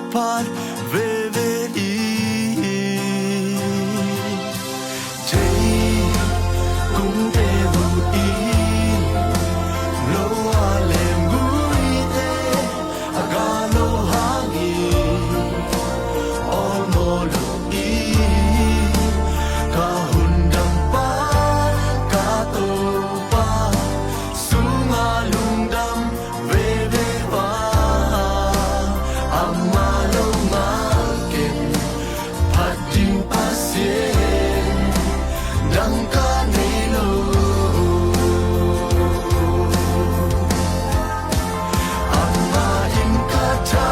kapat VVI Jai Kung Te Hu I Lo Alem Gui Te Agalo Hangi All Molo I Kahundam Pa Kato Pa Sungalundam VVI Amalong Malkin Pating Pasien Dang Kanelo Amain Kata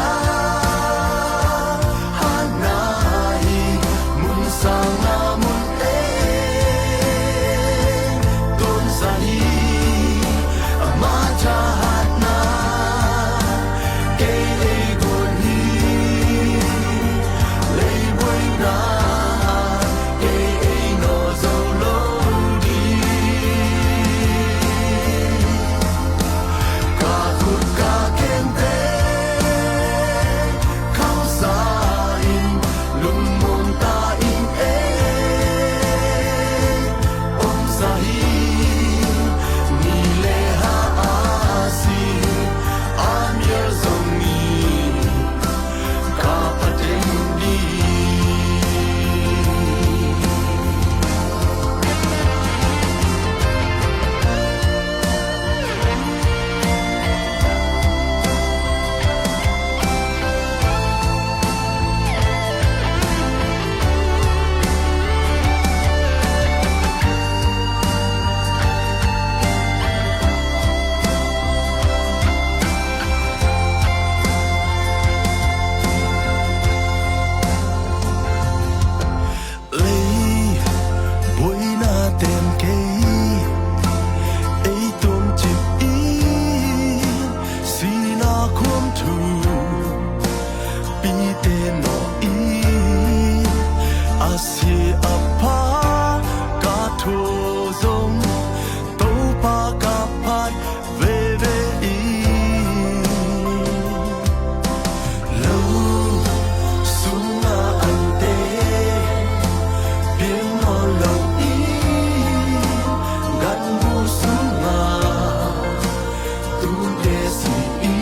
Hanai Munsang Namun Don Sahi Amajahat Na Kay Goni Lay Boy Na Kay No Zolodi Kakut Kakente Kau Sain Lumon Tain Om Sahi Nileha Asi Amir Zongi Kapatendi Lay Boy Na Tem Kay Ay Tum Chip I Sina Kum Tu Pi Te No I Asi Apa Kato Zong To Pa Kapat VVI Lo Sunga Ante Piang Olo I Gan Bu Sunga Tun Desi I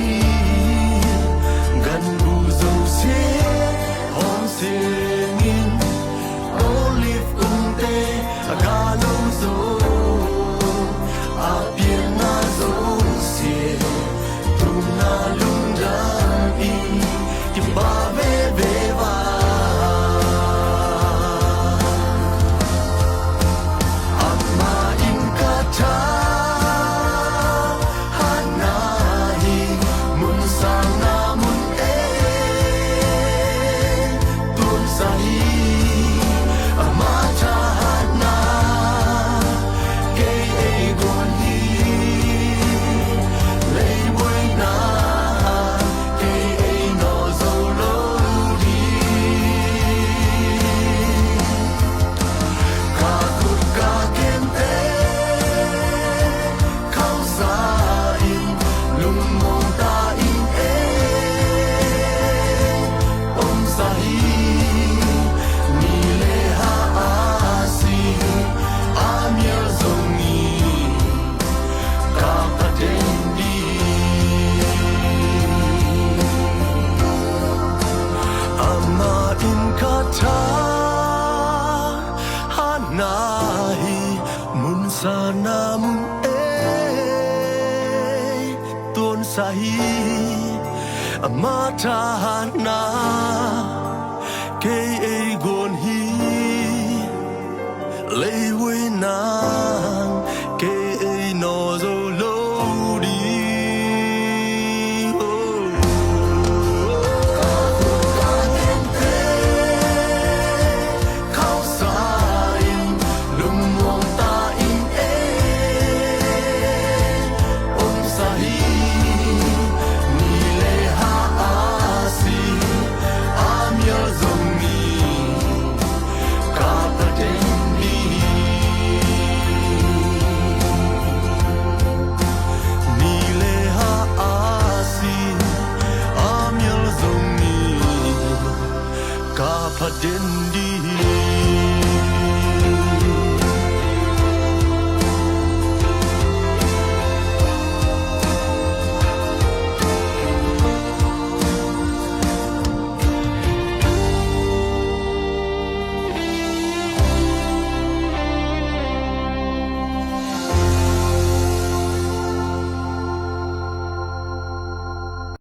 Gan Bu Zong Se Hong Singin Olive Kung Te Agalo Zo Apiang Na Zong Se Tun Na Lung Dan I Timba Veva Amain Kata Hanai Munsang Namun Tun Sahi Amajahat Na Kay Goni Lay Boy Na Kay No Zolodi Kakut Kakente Kau Sain Lumong Tain Om Sahi Nileha Asi Amir Zongi Kapatendi Amain Kata Hanai Munsana Mun Tun Sahi Amatahana Kay Gon Hi Lay Wei Na